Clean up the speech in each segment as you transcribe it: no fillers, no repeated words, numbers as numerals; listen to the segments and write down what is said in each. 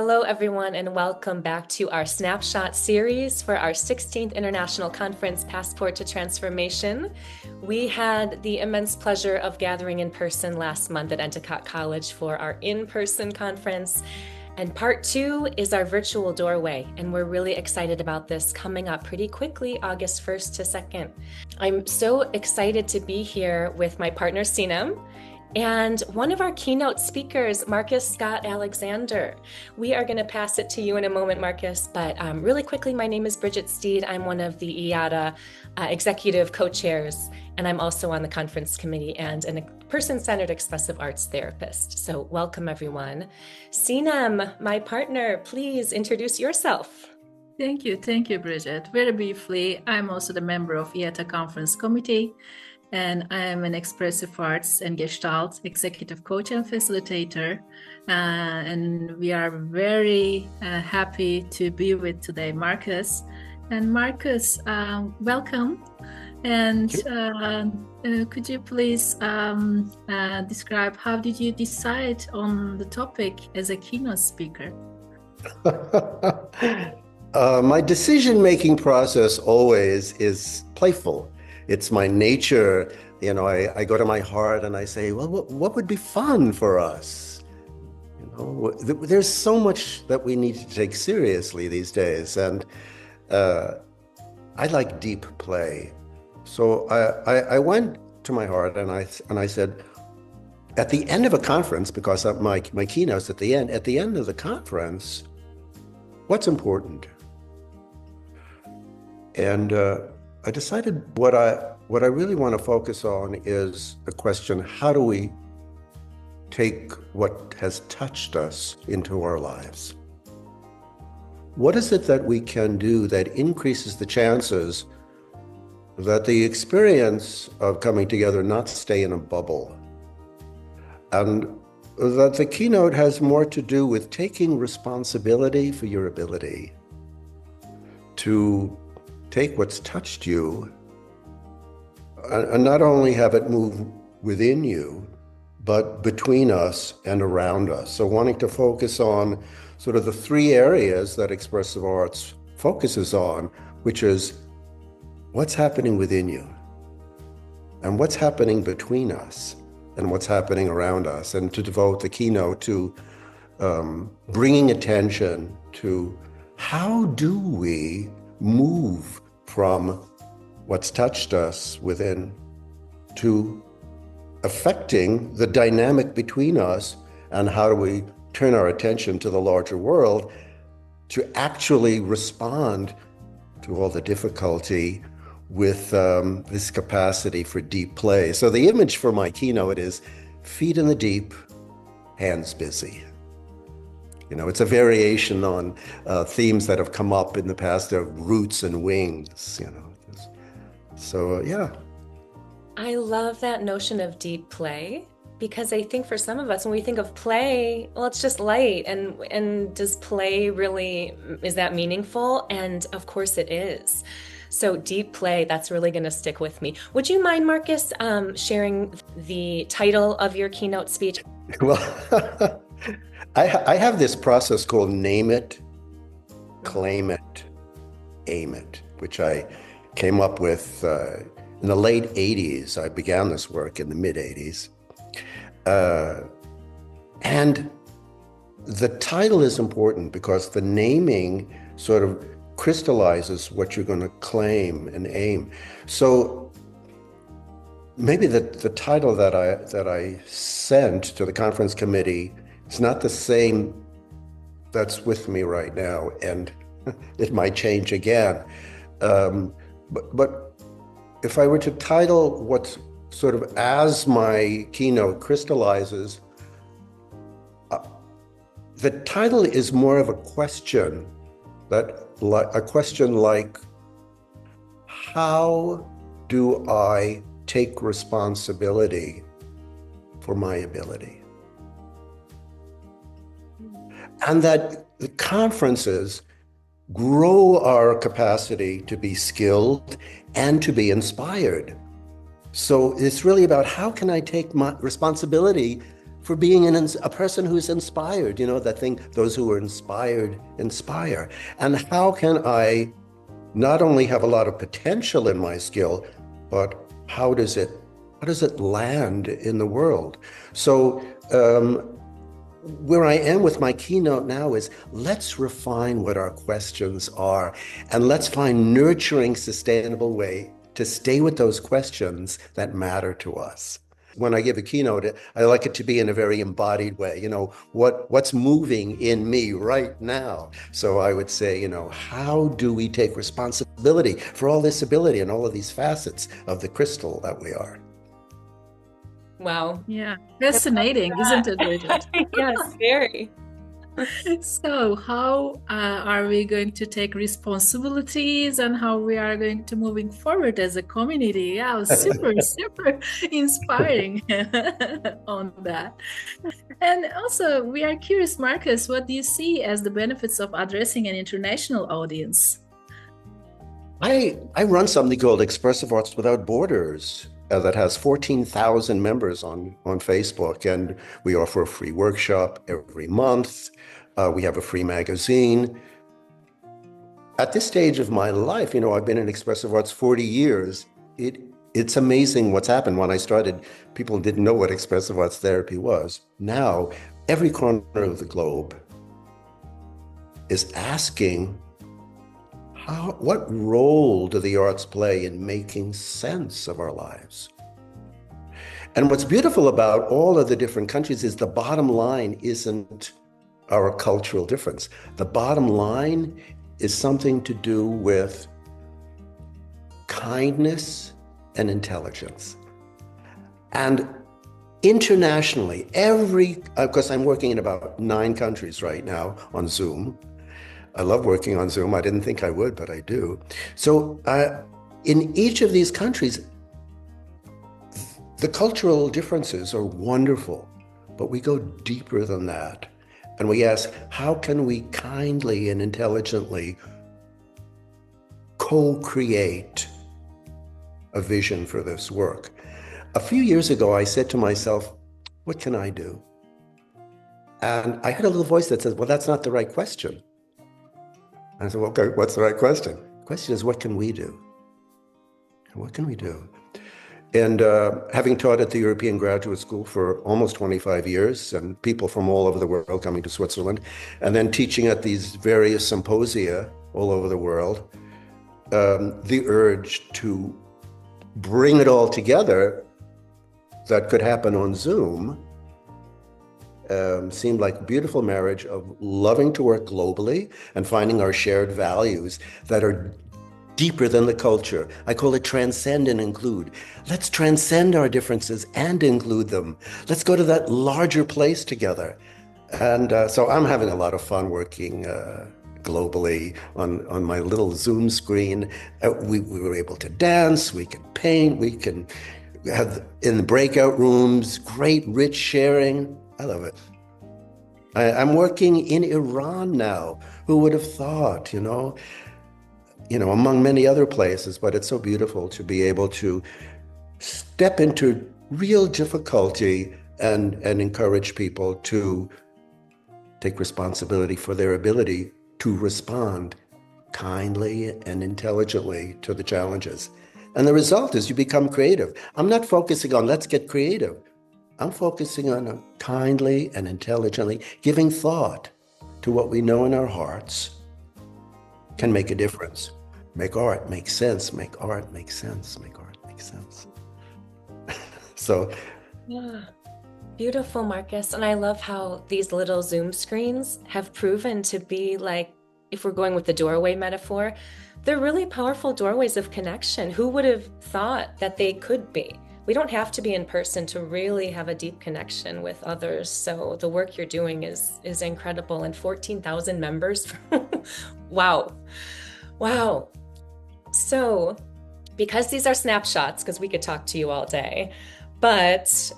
Hello, everyone, and welcome back to our Snapshot series for our 16th International Conference, Passport to Transformation. We had the immense pleasure of gathering in person last month at Endicott College for our in-person conference. And part 2 is our virtual doorway, and we're really excited about this coming up pretty quickly, August 1st to 2nd. I'm so excited to be here with my partner, Sinem, and one of our keynote speakers, Markus Scott-Alexander. We are going to pass it to you in a moment, Markus, but really quickly, my name is Bridget Steed. I'm one of the IEATA executive co-chairs, and I'm also on the conference committee and a person-centered expressive arts therapist. So welcome, everyone. Sinem, my partner, please introduce yourself. Thank you, Bridget. Very briefly, I'm also the member of IEATA Conference Committee, and I am an expressive arts and Gestalt executive coach and facilitator. And we are very happy to be with today Markus. And Markus, welcome. And could you please describe how did you decide on the topic as a keynote speaker? My decision-making process always is playful. It's my nature. You know, I go to my heart and I say, well, what would be fun for us? You know, there's so much that we need to take seriously these days. And I like deep play. So I went to my heart and I said, at the end of a conference, because my keynote's at the end of the conference, what's important? And I decided what I really want to focus on is the question, how do we take what has touched us into our lives? What is it that we can do that increases the chances that the experience of coming together not stay in a bubble? And that the keynote has more to do with taking responsibility for your ability to take what's touched you and not only have it move within you, but between us and around us. So wanting to focus on sort of the three areas that expressive arts focuses on, which is what's happening within you and what's happening between us and what's happening around us, and to devote the keynote to bringing attention to how do we move from what's touched us within to affecting the dynamic between us, and how do we turn our attention to the larger world to actually respond to all the difficulty with this capacity for deep play. So the image for my keynote is feet in the deep, hands busy. You know, it's a variation on themes that have come up in the past of roots and wings, you know. So, yeah. I love that notion of deep play, because I think for some of us, when we think of play, well, it's just light. And does play really, is that meaningful? And of course it is. So deep play, that's really going to stick with me. Would you mind, Markus, sharing the title of your keynote speech? Well, I have this process called name it, claim it, aim it, which I came up with in the late 80s. I began this work in the mid 80s. And the title is important because the naming sort of crystallizes what you're going to claim and aim. So maybe the title that I sent to the conference committee is not the same that's with me right now, and it might change again. But if I were to title what's sort of as my keynote crystallizes, the title is more of a question, like, how do I take responsibility for my ability? And that the conferences grow our capacity to be skilled and to be inspired. So it's really about how can I take my responsibility for being a person who's inspired, that thing, those who are inspired, inspire. And how can I not only have a lot of potential in my skill, but how does it land in the world? So where I am with my keynote now is, let's refine what our questions are, and let's find nurturing, sustainable way to stay with those questions that matter to us. When I give a keynote, I like it to be in a very embodied way, what's moving in me right now. So I would say, how do we take responsibility for all this ability and all of these facets of the crystal that we are? Wow. Yeah, fascinating, isn't it, Bridget? Yes, very. So how are we going to take responsibilities, and how we are going to moving forward as a community? Yeah, super inspiring on that. And also, we are curious, Markus, what do you see as the benefits of addressing an international audience? I run something called Expressive Arts Without Borders that has 14,000 members on Facebook, and we offer a free workshop every month. We have a free magazine. At this stage of my life, I've been in expressive arts 40 years. It's amazing what's happened. When I started, people didn't know what expressive arts therapy was. Now, every corner of the globe is asking, what role do the arts play in making sense of our lives? And what's beautiful about all of the different countries is the bottom line isn't our cultural difference. The bottom line is something to do with kindness and intelligence. And internationally, because I'm working in about 9 countries right now on Zoom. I love working on Zoom. I didn't think I would, but I do. So in each of these countries, the cultural differences are wonderful, but we go deeper than that. And we ask, how can we kindly and intelligently co-create a vision for this work? A few years ago, I said to myself, what can I do? And I had a little voice that says, well, that's not the right question. I said, well, okay, what's the right question? The question is, what can we do? What can we do? And having taught at the European Graduate School for almost 25 years, and people from all over the world coming to Switzerland, and then teaching at these various symposia all over the world, the urge to bring it all together that could happen on Zoom seemed like a beautiful marriage of loving to work globally and finding our shared values that are deeper than the culture. I call it transcend and include. Let's transcend our differences and include them. Let's go to that larger place together. And so I'm having a lot of fun working globally on my little Zoom screen. We were able to dance, we can paint, we can have in the breakout rooms, great rich sharing. I love it. I'm working in Iran now. Who would have thought, among many other places, but it's so beautiful to be able to step into real difficulty and encourage people to take responsibility for their ability to respond kindly and intelligently to the challenges. And the result is you become creative. I'm not focusing on let's get creative. I'm focusing on kindly and intelligently giving thought to what we know in our hearts can make a difference. Make art make sense, make art make sense, make art make sense. So. Yeah, beautiful, Markus. And I love how these little Zoom screens have proven to be like, if we're going with the doorway metaphor, they're really powerful doorways of connection. Who would have thought that they could be? We don't have to be in person to really have a deep connection with others. So the work you're doing is incredible. And 14,000 members. Wow. Wow. So because these are snapshots, because we could talk to you all day, but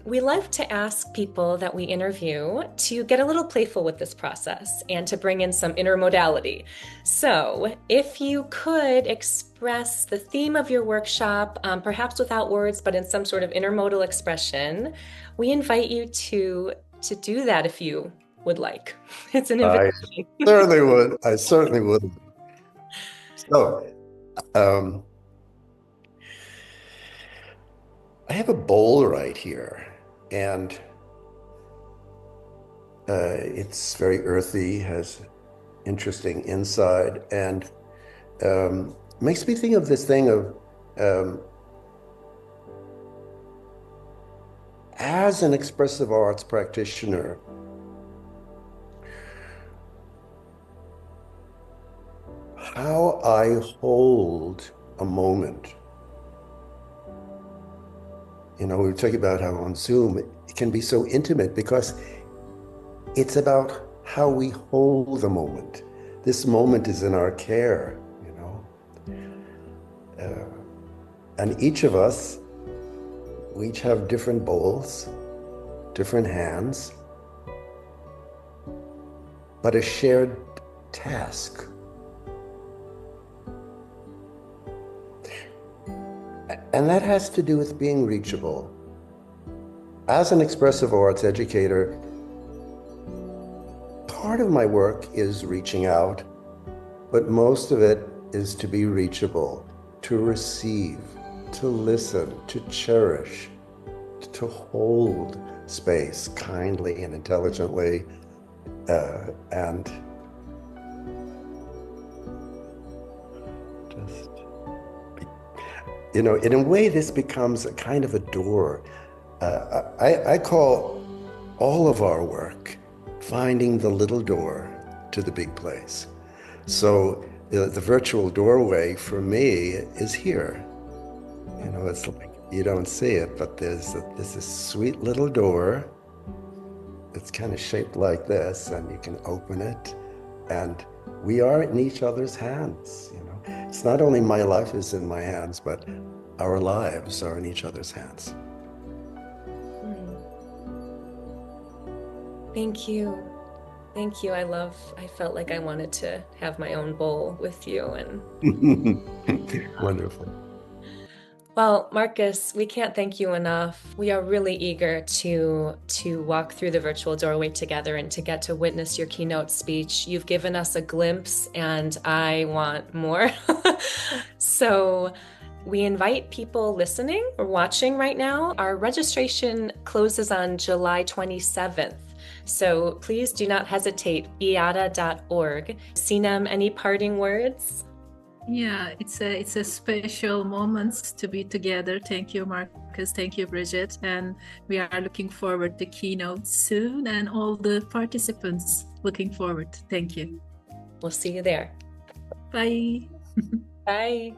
We love to ask people that we interview to get a little playful with this process and to bring in some intermodality. So if you could express the theme of your workshop, perhaps without words, but in some sort of intermodal expression, we invite you to do that if you would like. It's an invitation. I certainly would. I certainly would. So, I have a bowl right here, and it's very earthy, has interesting inside, and makes me think of this thing of as an expressive arts practitioner, how I hold a moment. You know, we were talking about how on Zoom it can be so intimate because it's about how we hold the moment. This moment is in our care, you know. And each of us, we each have different bowls, different hands, but a shared task. And that has to do with being reachable. As an expressive arts educator, part of my work is reaching out, but most of it is to be reachable, to receive, to listen, to cherish, to hold space kindly and intelligently, and just, you know, in a way, this becomes a kind of a door. I call all of our work finding the little door to the big place. So the virtual doorway for me is here. You know, it's like you don't see it, but there's this sweet little door. It's kind of shaped like this, and you can open it, and we are in each other's hands. You know, it's not only my life is in my hands, but our lives are in each other's hands. Thank you. Thank you. I felt like I wanted to have my own bowl with you. And Wonderful. Well, Markus, we can't thank you enough. We are really eager to walk through the virtual doorway together and to get to witness your keynote speech. You've given us a glimpse, and I want more. So we invite people listening or watching right now. Our registration closes on July 27th. So please do not hesitate, IEATA.org. Sinem, any parting words? Yeah, it's a special moment to be together. Thank you, Markus. Thank you, Bridget. And we are looking forward to Keynote soon, and all the participants looking forward. Thank you. We'll see you there. Bye. Bye.